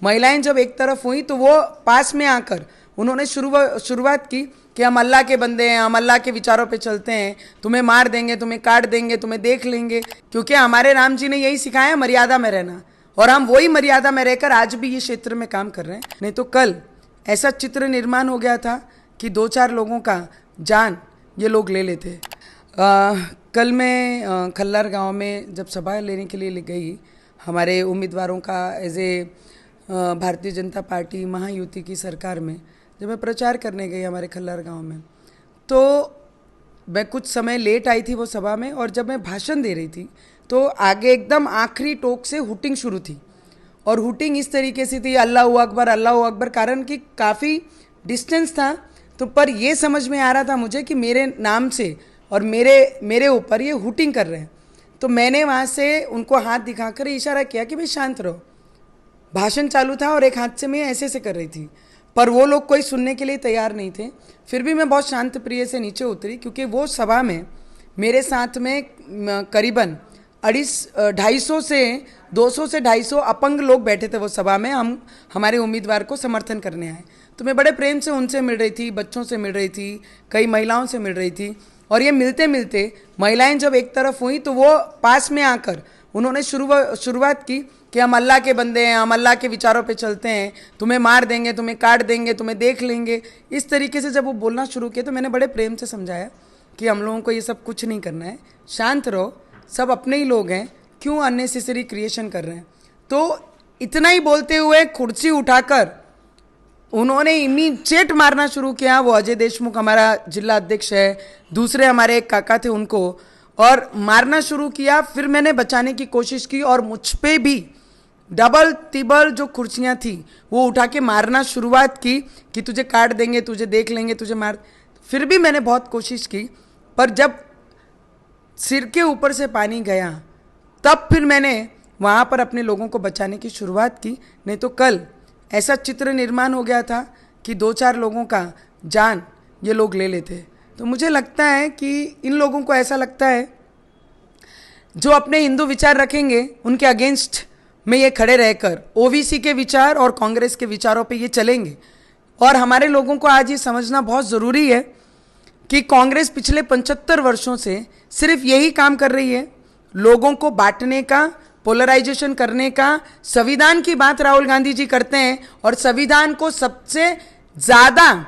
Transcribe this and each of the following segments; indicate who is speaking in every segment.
Speaker 1: महिलाएं जब एक तरफ हुई तो वो पास में आकर उन्होंने शुरुआत की कि हम अल्लाह के बंदे हैं, हम अल्लाह के विचारों पे चलते हैं, तुम्हें मार देंगे, तुम्हें काट देंगे, तुम्हें देख लेंगे, क्योंकि हमारे राम जी ने यही सिखाया मर्यादा में रहना, और हम वही मर्यादा में रहकर आज भी ये क्षेत्र में काम कर रहे हैं। नहीं तो कल ऐसा चित्र निर्माण हो गया था कि 2-4 लोगों का जान ये लोग ले लेते। कल मैं खल्लार गांव में जब सभा लेने के लिए गई, हमारे उम्मीदवारों का as a Bharatiya Janata party Mahayuti की सरकार में जब मैं प्रचार करने गई हमारे खल्लार गांव में, तो मैं कुछ समय लेट आई थी वो सभा में, और जब मैं भाषण दे रही थी तो आगे एकदम आखिरी टोक से हुटिंग शुरू थी, और हुटिंग इस तरीके से थी अल्लाह अकबर, कारण कि काफ़ी डिस्टेंस था। तो पर ये समझ में आ रहा था मुझे कि मेरे नाम से और मेरे ऊपर ये हुटिंग कर रहे हैं। तो मैंने वहाँ से उनको हाथ दिखाकर इशारा किया कि भाई शांत रहो। भाषण चालू था और एक हाथ से मैं ऐसे कर रही थी, पर वो लोग कोई सुनने के लिए तैयार नहीं थे। फिर भी मैं बहुत शांत प्रिय से नीचे उतरी, क्योंकि वो सभा में मेरे साथ में करीबन 250 से 250 अपंग लोग बैठे थे वो सभा में। हम हमारे उम्मीदवार को समर्थन करने आए, तो मैं बड़े प्रेम से उनसे मिल रही थी, बच्चों से मिल रही थी, कई महिलाओं से मिल रही थी, और ये मिलते मिलते महिलाएं जब एक तरफ हुई तो वो पास में आकर उन्होंने शुरुआत की कि हम अल्लाह के बंदे हैं, हम अल्लाह के विचारों पे चलते हैं, तुम्हें मार देंगे, तुम्हें काट देंगे, तुम्हें देख लेंगे। इस तरीके से जब वो बोलना शुरू किया तो मैंने बड़े प्रेम से समझाया कि हम लोगों को ये सब कुछ नहीं करना है, शांत रहो, सब अपने ही लोग हैं, क्यों अननेसेसरी क्रिएशन कर रहे हैं। तो इतना ही बोलते हुए कुर्सी उठाकर उन्होंने इमीडिएट मारना शुरू किया। वो अजय देशमुख हमारा जिला अध्यक्ष है, दूसरे हमारे एक काका थे उनको, और मारना शुरू किया। फिर मैंने बचाने की कोशिश की और मुझ पे भी डबल तिबल जो कुर्सियाँ थी वो उठा के मारना शुरुआत की कि तुझे काट देंगे, तुझे देख लेंगे, तुझे मार। फिर भी मैंने बहुत कोशिश की, पर जब सिर के ऊपर से पानी गया तब फिर मैंने वहाँ पर अपने लोगों को बचाने की शुरुआत की। नहीं तो कल ऐसा चित्र निर्माण हो गया था कि 2-4 लोगों का जान ये लोग ले लेते। तो मुझे लगता है कि इन लोगों को ऐसा लगता है जो अपने हिंदू विचार रखेंगे उनके अगेंस्ट में ये खड़े रहकर ओबीसी के विचार और कांग्रेस के विचारों पे ये चलेंगे। और हमारे लोगों को आज ये समझना बहुत ज़रूरी है कि कांग्रेस पिछले 75 वर्षों से सिर्फ यही काम कर रही है, लोगों को बांटने का, पोलराइजेशन करने का। संविधान की बात राहुल गांधी जी करते हैं, और संविधान को सबसे ज़्यादा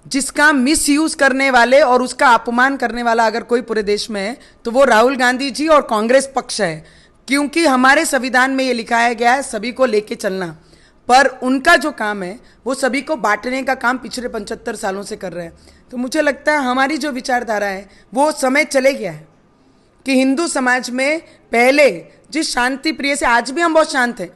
Speaker 1: जिसका मिसयूज करने वाले और उसका अपमान करने वाला अगर कोई पूरे देश में है तो वो राहुल गांधी जी और कांग्रेस पक्ष है, क्योंकि हमारे संविधान में ये लिखाया गया है सभी को लेके चलना, पर उनका जो काम है वो सभी को बांटने का काम पिछले 75 सालों से कर रहे हैं। तो मुझे लगता है हमारी जो विचारधारा है वो समय चले गया है कि हिंदू समाज में पहले जिस शांति प्रिय से, आज भी हम बहुत शांत हैं,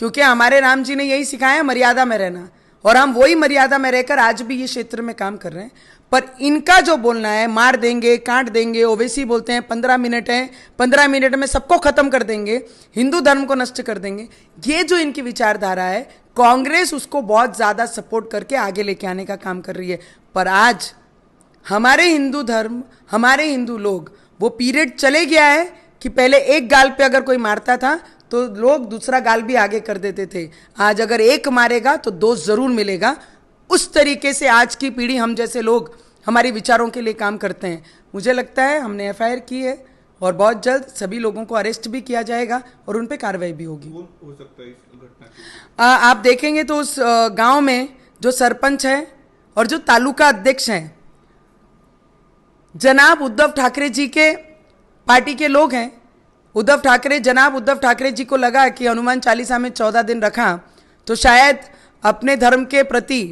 Speaker 1: क्योंकि हमारे राम जी ने यही सिखाया मर्यादा में रहना, और हम वही मर्यादा में रहकर आज भी ये क्षेत्र में काम कर रहे हैं। पर इनका जो बोलना है मार देंगे, काट देंगे, ओवैसी बोलते हैं 15 मिनट है, 15 मिनट में सबको खत्म कर देंगे, हिंदू धर्म को नष्ट कर देंगे, ये जो इनकी विचारधारा है कांग्रेस उसको बहुत ज़्यादा सपोर्ट करके आगे लेके आने का काम कर रही है। पर आज हमारे हिंदू धर्म, हमारे हिंदू लोग, वो पीरियड चले गया है कि पहले एक गाल पे अगर कोई मारता था तो लोग दूसरा गाल भी आगे कर देते थे। आज अगर एक मारेगा तो 2 जरूर मिलेगा। उस तरीके से आज की पीढ़ी, हम जैसे लोग हमारे विचारों के लिए काम करते हैं। मुझे लगता है हमने एफआईआर की है और बहुत जल्द सभी लोगों को अरेस्ट भी किया जाएगा और उन पे कार्रवाई भी होगी।
Speaker 2: हो सकता है इस घटना
Speaker 1: आप देखेंगे तो उस गांव में जो सरपंच है और जो तालुका अध्यक्ष हैं जनाब उद्धव ठाकरे जी के पार्टी के लोग हैं। जनाब उद्धव ठाकरे जी को लगा कि हनुमान चालीसा में 14 दिन रखा तो शायद अपने धर्म के प्रति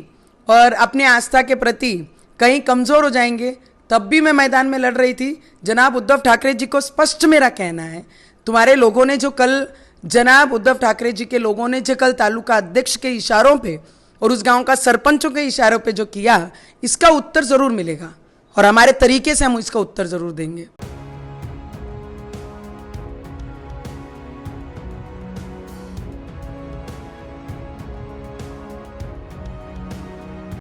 Speaker 1: और अपने आस्था के प्रति कहीं कमज़ोर हो जाएंगे। तब भी मैं मैदान में लड़ रही थी। जनाब उद्धव ठाकरे जी को स्पष्ट मेरा कहना है, तुम्हारे लोगों ने जो कल, जनाब उद्धव ठाकरे जी के लोगों ने जो कल तालुका अध्यक्ष के इशारों पे और उस गांव का सरपंचों के इशारों पे जो किया, इसका उत्तर ज़रूर मिलेगा और हमारे तरीके से हम इसका उत्तर ज़रूर देंगे।